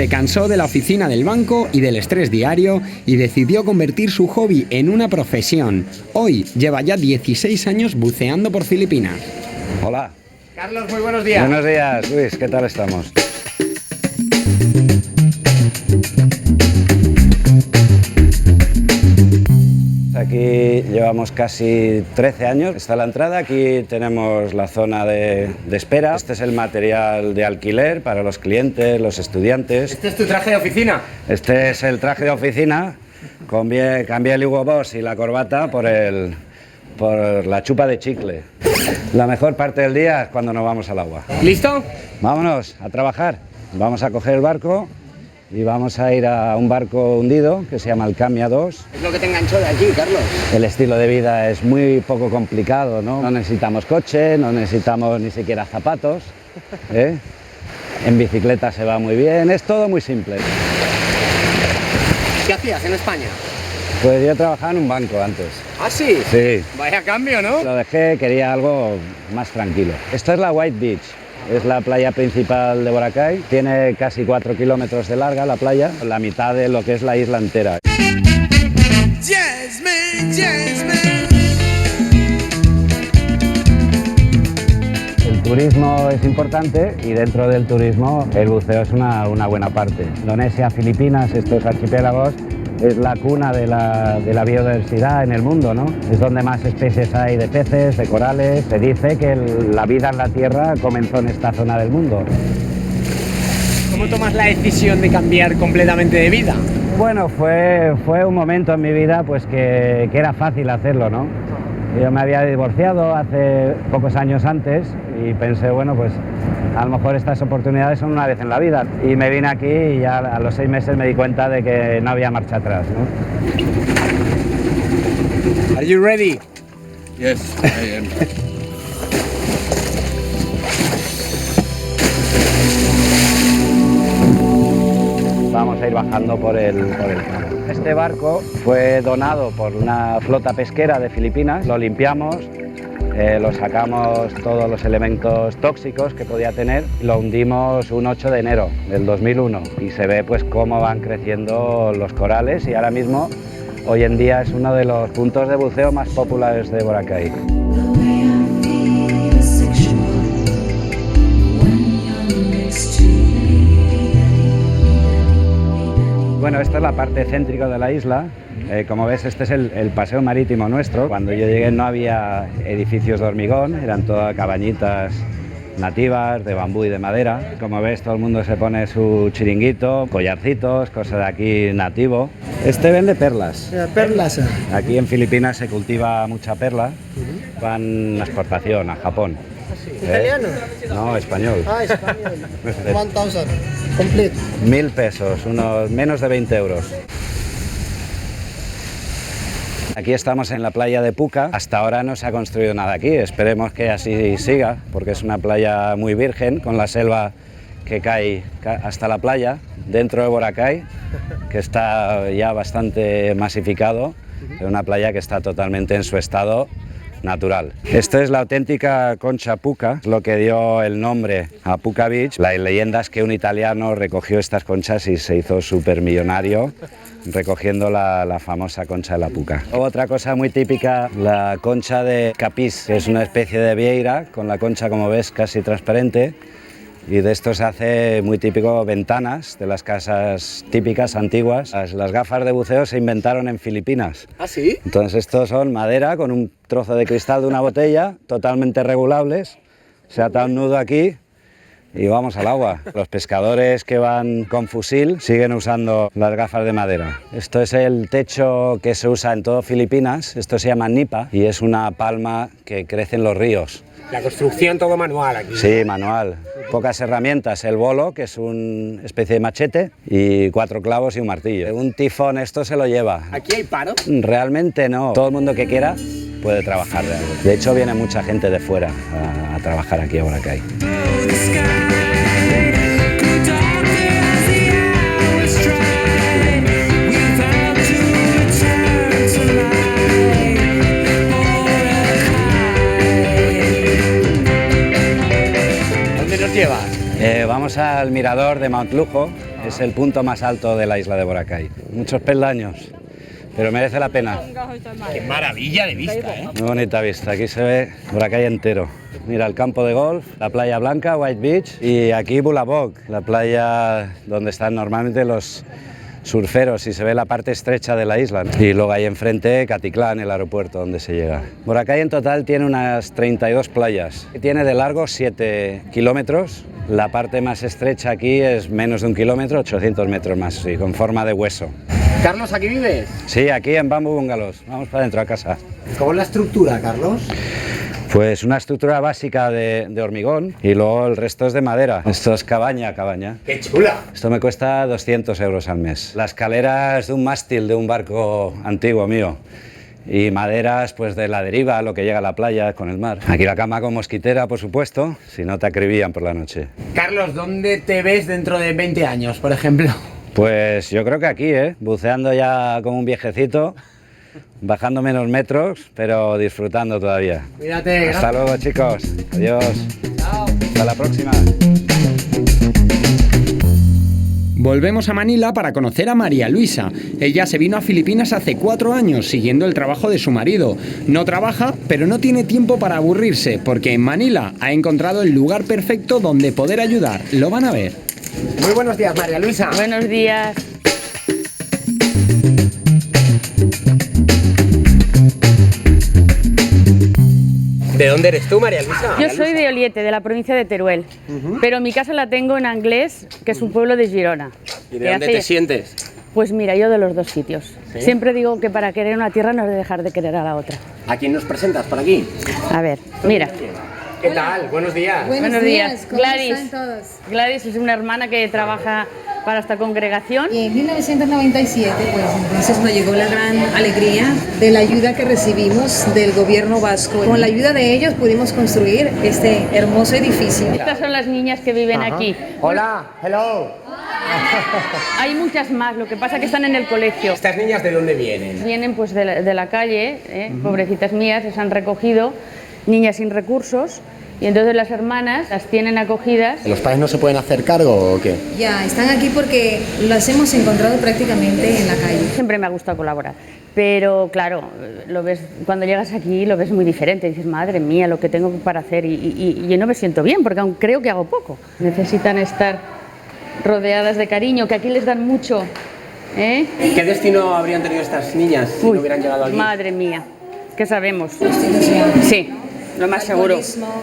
Se cansó de la oficina del banco y del estrés diario y decidió convertir su hobby en una profesión. Hoy lleva ya 16 años buceando por Filipinas. Hola. Carlos, muy buenos días. Buenos días, Luis, ¿qué tal estamos? Aquí llevamos casi 13 años. Está la entrada, aquí tenemos la zona de espera. Este es el material de alquiler para los clientes, los estudiantes. ¿Este es tu traje de oficina? Este es el traje de oficina. Cambié el Hugo Boss y la corbata por la chupa de chicle. La mejor parte del día es cuando nos vamos al agua. ¿Listo? Vámonos a trabajar. Vamos a coger el barco y vamos a ir a un barco hundido que se llama el Camia 2. Es lo que te enganchó de aquí, Carlos. El estilo de vida es muy poco complicado, ¿no? No necesitamos coche, no necesitamos ni siquiera zapatos, ¿eh? En bicicleta se va muy bien, es todo muy simple. ¿Qué hacías en España? Pues yo trabajaba en un banco antes. ¿Ah, sí? Sí. Vaya cambio, ¿no? Lo dejé, quería algo más tranquilo. Esto es la White Beach. Es la playa principal de Boracay, tiene casi 4 kilómetros de larga la playa, la mitad de lo que es la isla entera. El turismo es importante y dentro del turismo el buceo es una buena parte. Indonesia, Filipinas, estos archipiélagos, es la cuna de la biodiversidad en el mundo, ¿no? Es donde más especies hay de peces, de corales. Se dice que la vida en la Tierra comenzó en esta zona del mundo. ¿Cómo tomas la decisión de cambiar completamente de vida? Bueno, fue un momento en mi vida pues que era fácil hacerlo, ¿no? Yo me había divorciado hace pocos años antes y pensé, bueno, pues a lo mejor estas oportunidades son una vez en la vida. Y me vine aquí y ya a los 6 meses me di cuenta de que no había marcha atrás, ¿no? Are you ready? Yes, I am. Vamos a ir bajando por el canal. Este barco fue donado por una flota pesquera de Filipinas. Lo limpiamos, lo sacamos todos los elementos tóxicos que podía tener y lo hundimos un 8 de enero del 2001. Y se ve pues cómo van creciendo los corales y ahora mismo, hoy en día, es uno de los puntos de buceo más populares de Boracay. Bueno, esta es la parte céntrica de la isla. Como ves, este es el paseo marítimo nuestro. Cuando yo llegué no había edificios de hormigón, eran todas cabañitas nativas, de bambú y de madera. Como ves, todo el mundo se pone su chiringuito, collarcitos, cosas de aquí nativo. Este vende perlas. Perlas. Aquí en Filipinas se cultiva mucha perla, van a exportación a Japón. ¿Italiano? No, español. Ah, español. 1,000. Complete. 1.000 pesos, unos menos de 20 euros. Aquí estamos en la playa de Puca. Hasta ahora no se ha construido nada aquí, esperemos que así siga, porque es una playa muy virgen, con la selva que cae hasta la playa, dentro de Boracay, que está ya bastante masificado, es una playa que está totalmente en su estado natural. Esta es la auténtica concha Puca, lo que dio el nombre a Puca Beach. La leyenda es que un italiano recogió estas conchas y se hizo supermillonario recogiendo la famosa concha de la Puca. Otra cosa muy típica, la concha de capís, que es una especie de vieira con la concha, como ves, casi transparente. Y de esto se hace muy típico ventanas de las casas típicas antiguas. Las gafas de buceo se inventaron en Filipinas. ¿Ah, sí? Entonces estos son madera con un trozo de cristal de una botella, totalmente regulables. Se ata un nudo aquí y vamos al agua. Los pescadores que van con fusil siguen usando las gafas de madera. Esto es el techo que se usa en todo Filipinas. Esto se llama nipa y es una palma que crece en los ríos. La construcción todo manual aquí. Sí, manual. Pocas herramientas, el bolo, que es una especie de machete, y 4 clavos y un martillo. Un tifón esto se lo lleva. ¿Aquí hay paro? Realmente no. Todo el mundo que quiera puede trabajar de algo. De hecho, viene mucha gente de fuera a trabajar aquí a Boracay. ¿Dónde nos llevas? Vamos al mirador de Mount Lujo. Es el punto más alto de la isla de Boracay. Muchos peldaños, pero merece la pena. Qué maravilla de vista, ¿eh? Muy bonita vista, aquí se ve Boracay entero. Mira el campo de golf, la playa blanca, White Beach, y aquí Bulabog, la playa donde están normalmente los surferos y se ve la parte estrecha de la isla. Y luego ahí enfrente Catitlán, el aeropuerto donde se llega. Boracay en total tiene unas 32 playas. Tiene de largo 7 kilómetros. La parte más estrecha aquí es menos de 1 kilómetro, 800 metros más, sí, con forma de hueso. Carlos, ¿aquí vives? Sí, aquí en Bamboo Bungalows. Vamos para adentro a casa. ¿Cómo es la estructura, Carlos? Pues una estructura básica de hormigón y luego el resto es de madera. Esto es cabaña. ¡Qué chula! Esto me cuesta 200 euros al mes. La escalera es de un mástil de un barco antiguo mío. Y maderas pues de la deriva, lo que llega a la playa con el mar. Aquí la cama con mosquitera, por supuesto, si no te acribillan por la noche. Carlos, ¿dónde te ves dentro de 20 años, por ejemplo? Pues yo creo que aquí, buceando ya como un viejecito, bajando menos metros, pero disfrutando todavía. Cuídate. Hasta luego, chicos. Adiós. Chao. Hasta la próxima. Volvemos a Manila para conocer a María Luisa. Ella se vino a Filipinas hace 4 años siguiendo el trabajo de su marido. No trabaja, pero no tiene tiempo para aburrirse, porque en Manila ha encontrado el lugar perfecto donde poder ayudar. Lo van a ver. Muy buenos días, María Luisa. Buenos días. ¿De dónde eres tú, María Luisa? Yo soy de Oliete, de la provincia de Teruel, pero mi casa la tengo en Anglés, que es un pueblo de Girona. ¿Y de dónde te sientes? Pues mira, yo de los dos sitios. ¿Sí? Siempre digo que para querer una tierra no has de dejar de querer a la otra. ¿A quién nos presentas por aquí? A ver, mira. ¿Qué tal? Buenos días. Buenos días. ¿Cómo Gladys. están todos? Gladys es una hermana que trabaja para esta congregación. Y en 1997, pues entonces nos llegó la gran alegría de la ayuda que recibimos del gobierno vasco. Con la ayuda de ellos pudimos construir este hermoso edificio. Estas son las niñas que viven aquí. Hola, hello. Hay muchas más, lo que pasa que están en el colegio. ¿Estas niñas de dónde vienen? Vienen pues de la calle, pobrecitas mías, les han recogido, niñas sin recursos, y entonces las hermanas las tienen acogidas. ¿Los padres no se pueden hacer cargo o qué? Ya, están aquí porque las hemos encontrado prácticamente en la calle. Siempre me ha gustado colaborar, pero claro, lo ves, cuando llegas aquí lo ves muy diferente, dices, madre mía, lo que tengo para hacer, y yo no me siento bien, porque aún creo que hago poco. Necesitan estar rodeadas de cariño, que aquí les dan mucho. ¿Qué destino habrían tenido estas niñas si Uy, no hubieran llegado aquí? madre mía, ¿qué sabemos? Prostitución. Sí, lo más seguro. Alcoholismo,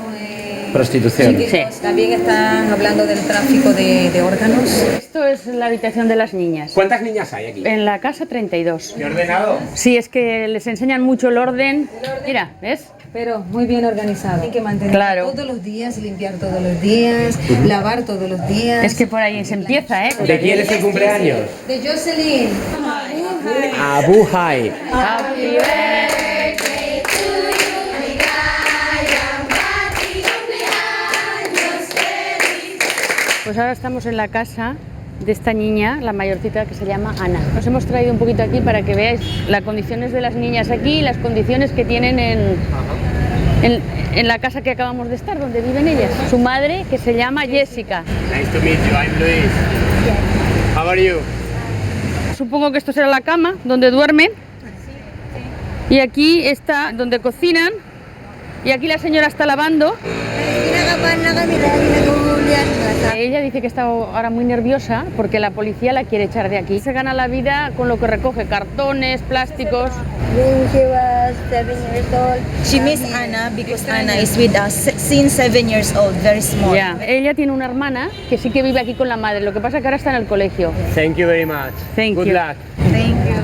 Prostitución. Sí. También están hablando del tráfico de órganos. Esto es la habitación de las niñas. ¿Cuántas niñas hay aquí? En la casa 32. ¿Qué ordenado? Sí, es que les enseñan mucho el orden. Mira, ¿ves? Pero muy bien organizado. Hay que mantener Claro. todos los días, limpiar todos los días, lavar todos los días. Es que por ahí se empieza, ¿eh? ¿De quién es el cumpleaños? De Jocelyn. Abu Hai. Happy birthday. Pues ahora estamos en la casa de esta niña, la mayorcita, que se llama Ana. Os hemos traído un poquito aquí para que veáis las condiciones de las niñas aquí y las condiciones que tienen en la casa que acabamos de estar, donde viven ellas. Su madre, que se llama Jessica. Nice to meet you, I'm Luis. How are you? Supongo que esto será la cama, donde duermen. Y aquí está donde cocinan. Y aquí la señora está lavando. Ella dice que está ahora muy nerviosa porque la policía la quiere echar de aquí. Se gana la vida con lo que recoge, cartones, plásticos. When she was 7 years old, she missed Anna because Anna is with us since 7 years old, very small. Ya. Ella tiene una hermana que sí que vive aquí con la madre, lo que pasa que ahora está en el colegio. Thank you very much. Thank Good you. luck. Thank you.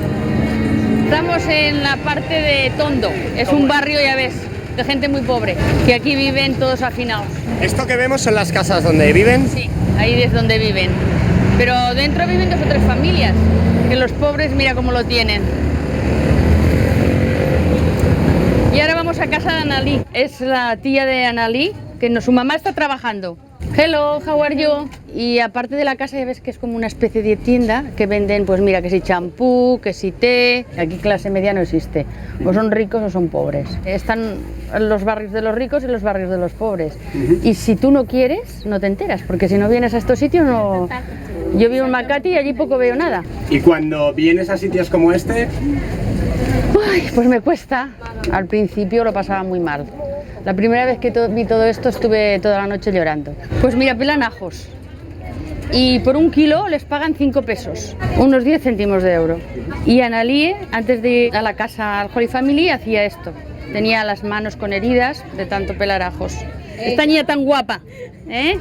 Estamos en la parte de Tondo, es un barrio, ya ves, de gente muy pobre, que aquí viven todos hacinados. ¿Esto que vemos son las casas donde viven? Sí, ahí es donde viven. Pero dentro viven 2 o 3 familias, que los pobres mira cómo lo tienen. Y ahora vamos a casa de Analí. Es la tía de Analí, que su mamá está trabajando. Hello, how are you? Y aparte de la casa ya ves que es como una especie de tienda que venden, pues mira, que si champú, que si té. Aquí clase media no existe. O son ricos o son pobres. Están los barrios de los ricos y los barrios de los pobres. Y si tú no quieres, no te enteras, porque si no vienes a estos sitios no Yo vivo en Makati y allí poco veo nada. ¿Y cuando vienes a sitios como este? Ay, pues me cuesta. Al principio lo pasaba muy mal. La primera vez que vi todo esto estuve toda la noche llorando. Pues mira, pelan ajos. Y por 1 kilo les pagan 5 pesos, unos 10 céntimos de euro. Y Analie, antes de ir a la casa al Holy Family, hacía esto. Tenía las manos con heridas de tanto pelar ajos. Esta niña tan guapa, ¿eh?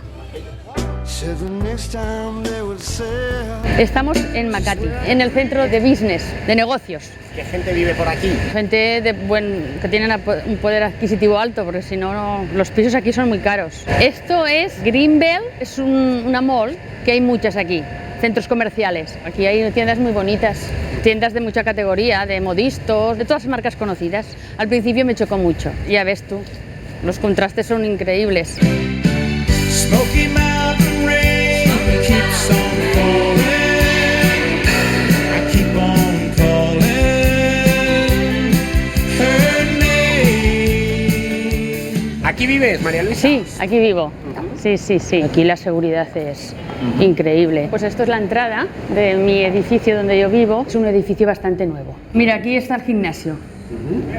Estamos en Makati, en el centro de business, de negocios. ¿Qué gente vive por aquí? Gente que tiene un poder adquisitivo alto, porque si no, los pisos aquí son muy caros. Esto es Greenbelt, es una mall que hay muchas aquí, centros comerciales. Aquí hay tiendas muy bonitas, tiendas de mucha categoría, de modistos, de todas marcas conocidas. Al principio me chocó mucho, ya ves tú, los contrastes son increíbles. Smoky Mountain rain keeps on falling. I keep on calling her name. ¿Aquí vives, María Luisa? Sí, aquí vivo. Sí, sí, sí. Aquí la seguridad es increíble. Pues esto es la entrada de mi edificio donde yo vivo. Es un edificio bastante nuevo. Mira, aquí está el gimnasio.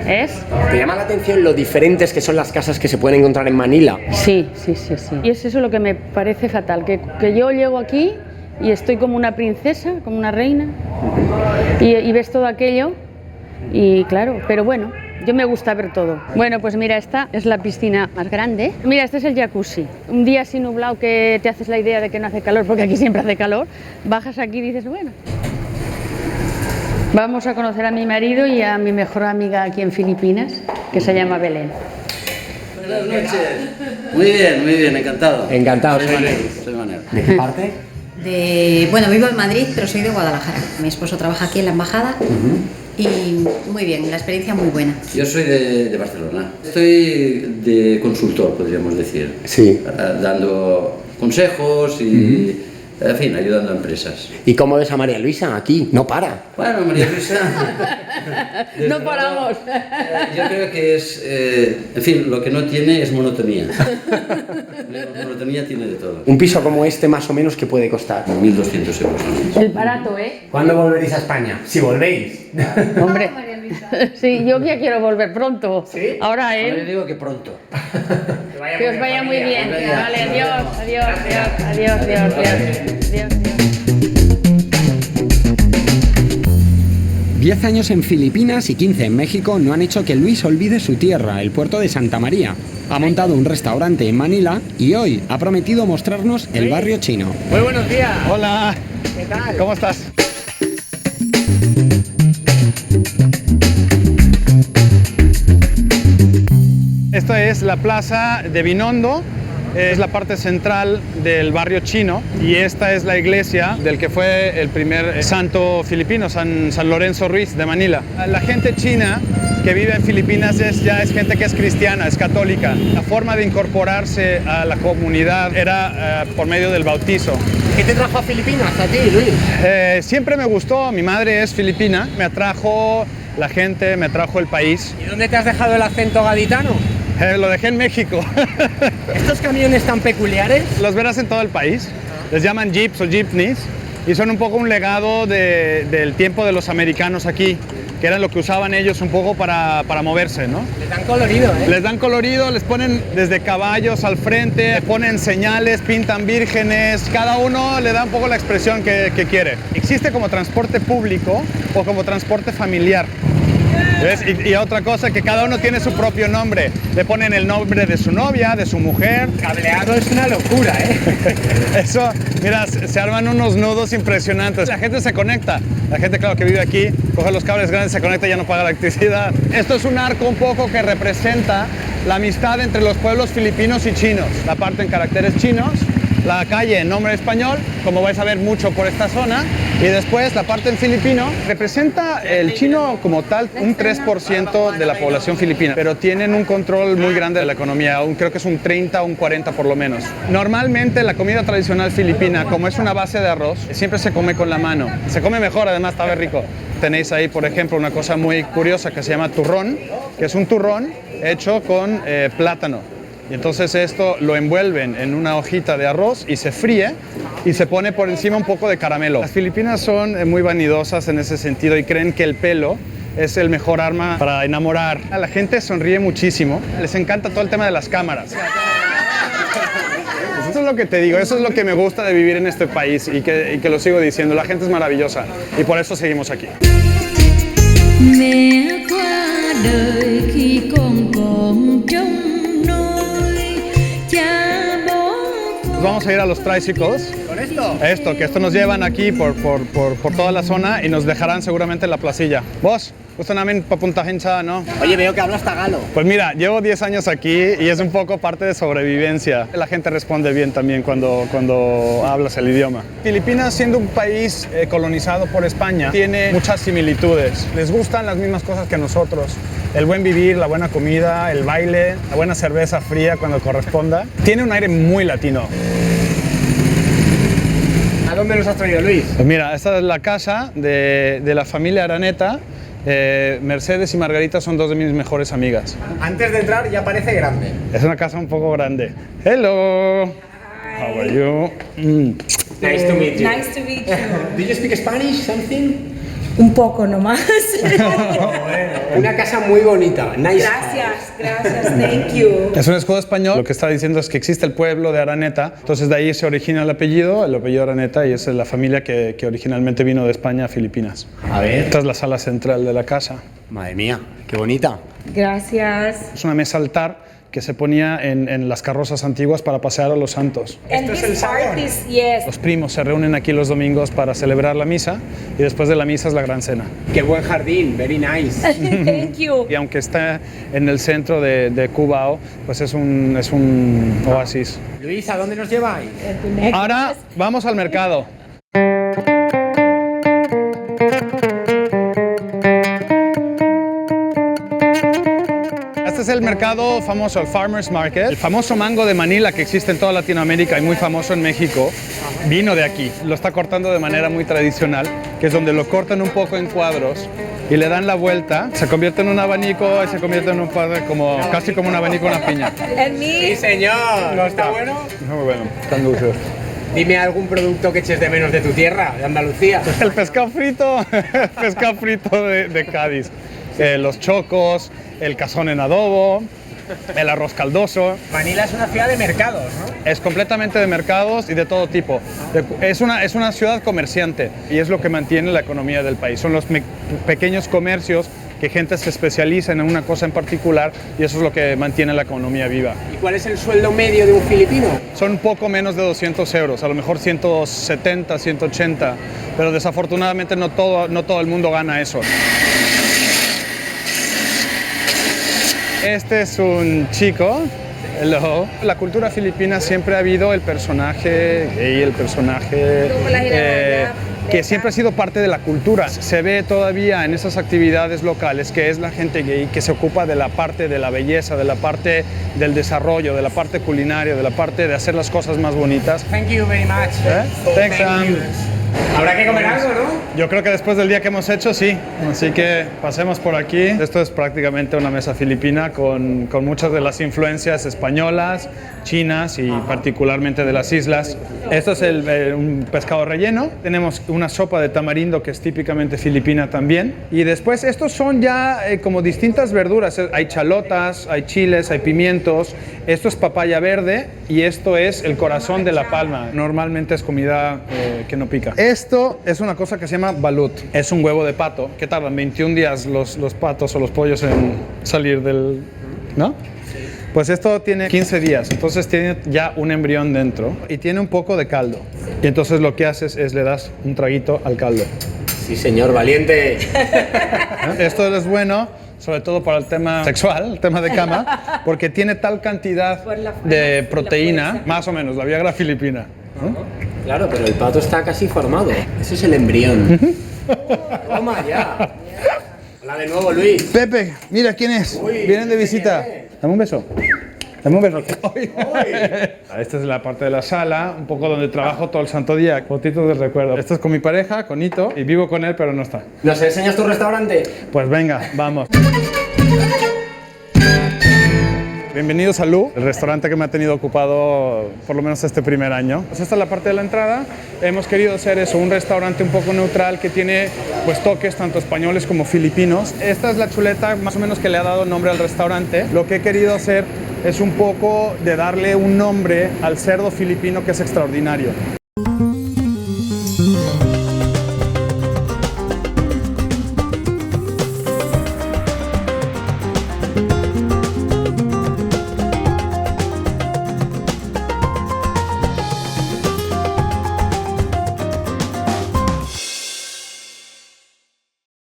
¿Es? ¿Te llama la atención lo diferentes que son las casas que se pueden encontrar en Manila? Sí, sí, sí, sí. Y es eso lo que me parece fatal, que yo llego aquí y estoy como una princesa, como una reina, y ves todo aquello, y claro, pero bueno, yo me gusta ver todo. Bueno, pues mira, esta es la piscina más grande. Mira, este es el jacuzzi. Un día así nublado que te haces la idea de que no hace calor, porque aquí siempre hace calor, bajas aquí y dices, bueno. Vamos a conocer a mi marido y a mi mejor amiga aquí en Filipinas, que se llama Belén. Buenas noches. Muy bien, encantado. Encantado, Soy Manel. ¿De qué parte? Bueno, vivo en Madrid, pero soy de Guadalajara. Mi esposo trabaja aquí en la embajada y muy bien, la experiencia muy buena. Yo soy de Barcelona. Estoy de consultor, podríamos decir. Sí. Dando consejos y, en fin, ayudando a empresas. ¿Y cómo ves a María Luisa aquí? No para. Bueno, María Luisa... No paramos. Yo creo que es... en fin, lo que no tiene es monotonía. Monotonía tiene de todo. Un piso como este, más o menos, ¿qué puede costar? 1.200 euros al mes. El barato, ¿eh? ¿Cuándo volveréis a España? Si volvéis. Hombre, sí, yo ya quiero volver pronto. ¿Sí? Ahora Ahora él. yo digo que pronto. Que os vaya muy bien. Venga. Vale, adiós, adiós. 10 años en Filipinas y 15 en México no han hecho que Luis olvide su tierra, el puerto de Santa María. Ha montado un restaurante en Manila y hoy ha prometido mostrarnos el barrio chino. Muy buenos días. Hola, ¿Qué tal? ¿cómo estás? Esta es la plaza de Binondo, es la parte central del barrio chino y esta es la iglesia del que fue el primer santo filipino, San Lorenzo Ruiz de Manila. La gente china que vive en Filipinas ya es gente que es cristiana, es católica. La forma de incorporarse a la comunidad era por medio del bautizo. ¿Qué te trajo a Filipinas a ti, Luis? Siempre me gustó, mi madre es filipina, me atrajo la gente, me atrajo el país. ¿Y dónde te has dejado el acento gaditano? Lo dejé en México. ¿Estos camiones tan peculiares? Los verás en todo el país. Les llaman jeeps o jeepneys y son un poco un legado del tiempo de los americanos aquí, que eran lo que usaban ellos un poco para moverse, ¿no? Les dan colorido, ¿eh? Les dan colorido, les ponen desde caballos al frente, ponen señales, pintan vírgenes, cada uno le da un poco la expresión que quiere. Existe como transporte público o como transporte familiar. ¿Ves? Y otra cosa, que cada uno tiene su propio nombre. Le ponen el nombre de su novia, de su mujer. Cableado es una locura, ¿eh? Eso, mira, se arman unos nudos impresionantes. La gente se conecta. La gente, claro, que vive aquí, coge los cables grandes, se conecta y ya no paga la electricidad. Esto es un arco un poco que representa la amistad entre los pueblos filipinos y chinos. La parte en caracteres chinos, la calle en nombre español, como vais a ver mucho por esta zona, y después la parte en filipino representa el chino como tal un 3% de la población filipina, pero tienen un control muy grande de la economía, creo que es un 30 o un 40 por lo menos. Normalmente la comida tradicional filipina, como es una base de arroz, siempre se come con la mano. Se come mejor, además está rico. Tenéis ahí, por ejemplo, una cosa muy curiosa que se llama turrón, que es un turrón hecho con plátano. Y entonces esto lo envuelven en una hojita de arroz y se fríe y se pone por encima un poco de caramelo. Las filipinas son muy vanidosas en ese sentido y creen que el pelo es el mejor arma para enamorar. A la gente sonríe muchísimo, les encanta todo el tema de las cámaras. Eso es lo que te digo, eso es lo que me gusta de vivir en este país y que lo sigo diciendo, la gente es maravillosa y por eso seguimos aquí. Vamos a ir a los tricycles. ¿Con esto? Esto nos llevan aquí por toda la zona y nos dejarán seguramente en la placilla. ¿Vos? ¿Usted también para Punta Hincha, no? Oye, veo que hablas tagalo. Pues mira, llevo 10 años aquí y es un poco parte de sobrevivencia. La gente responde bien también cuando hablas el idioma. Filipinas, siendo un país colonizado por España, tiene muchas similitudes. Les gustan las mismas cosas que nosotros. El buen vivir, la buena comida, el baile, la buena cerveza fría cuando corresponda. Tiene un aire muy latino. ¿A dónde nos has traído, Luis? Pues mira, esta es la casa de la familia Araneta. Mercedes y Margarita son dos de mis mejores amigas. Antes de entrar ya parece grande. Es una casa un poco grande. Hello. How are you? Nice to meet you. Nice to meet you. Do you speak Spanish? Something? Un poco nomás. Una casa muy bonita. Nice. Gracias, thank you. Es un escudo español. Lo que está diciendo es que existe el pueblo de Araneta. Entonces de ahí se origina el apellido Araneta, y es la familia que originalmente vino de España a Filipinas. A ver. Esta es la sala central de la casa. Madre mía, qué bonita. Gracias. Es una mesa altar que se ponía en las carrozas antiguas para pasear a los santos. And this part is, yes. Los primos se reúnen aquí los domingos para celebrar la misa y después de la misa es la gran cena. Qué buen jardín, very nice. Thank you. Y aunque está en el centro de Cubao, pues es un oasis. Luis, ¿a dónde nos lleváis? Ahora vamos al mercado. Este es el mercado famoso, el Farmers Market. El famoso mango de Manila que existe en toda Latinoamérica y muy famoso en México, vino de aquí. Lo está cortando de manera muy tradicional, que es donde lo cortan un poco en cuadros y le dan la vuelta, se convierte en un abanico y se convierte en un padre casi como un abanico, una piña. And me. Sí, señor. ¿No está bueno? Muy bueno, tan dulce. Dime algún producto que eches de menos de tu tierra, de Andalucía. El pescado frito, de Cádiz. Los chocos, el cazón en adobo, el arroz caldoso. Manila es una ciudad de mercados, ¿no? Es completamente de mercados y de todo tipo. Es una ciudad comerciante y es lo que mantiene la economía del país. Son los pequeños comercios que gente se especializa en una cosa en particular y eso es lo que mantiene la economía viva. ¿Y cuál es el sueldo medio de un filipino? Son un poco menos de 200 euros, a lo mejor 170, 180, pero desafortunadamente no todo el mundo gana eso. Este es un chico. Hello. La cultura filipina siempre ha habido el personaje gay, el personaje que siempre ha sido parte de la cultura. Se ve todavía en esas actividades locales que es la gente gay que se ocupa de la parte de la belleza, de la parte del desarrollo, de la parte culinaria, de la parte de hacer las cosas más bonitas. Thank you very much. Thanks, Sam. Habrá que comer algo, ¿no? Yo creo que después del día que hemos hecho, sí. Así que pasemos por aquí. Esto es prácticamente una mesa filipina con muchas de las influencias españolas, chinas y particularmente de las islas. Esto es un pescado relleno. Tenemos una sopa de tamarindo que es típicamente filipina también. Y después estos son ya como distintas verduras. Hay chalotas, hay chiles, hay pimientos. Esto es papaya verde y esto es el corazón de la palma. Normalmente es comida que no pica. Esto es una cosa que se llama balut. Es un huevo de pato que tardan 21 días los patos o los pollos en salir del... ¿no? Pues esto tiene 15 días, entonces tiene ya un embrión dentro y tiene un poco de caldo. Y entonces lo que haces es le das un traguito al caldo. Sí, señor, valiente. Esto es bueno, sobre todo para el tema sexual, el tema de cama, porque tiene tal cantidad de proteína, más o menos, la Viagra filipina. Claro, pero el pato está casi formado. Ese es el embrión. Toma ya. Hola de nuevo, Luis. Pepe, mira quién es. Vienen de visita. Dame un beso. Dame un beso. Esta es la parte de la sala, un poco donde trabajo todo el santo día. Fotitos de recuerdo. Esto es con mi pareja, con Ito, y vivo con él, pero no está. ¿Nos enseñas tu restaurante? Pues venga, vamos. Bienvenidos a Lu, el restaurante que me ha tenido ocupado por lo menos este primer año. Pues esta es la parte de la entrada. Hemos querido hacer eso, un restaurante un poco neutral que tiene pues toques tanto españoles como filipinos. Esta es la chuleta más o menos que le ha dado nombre al restaurante. Lo que he querido hacer es un poco de darle un nombre al cerdo filipino que es extraordinario.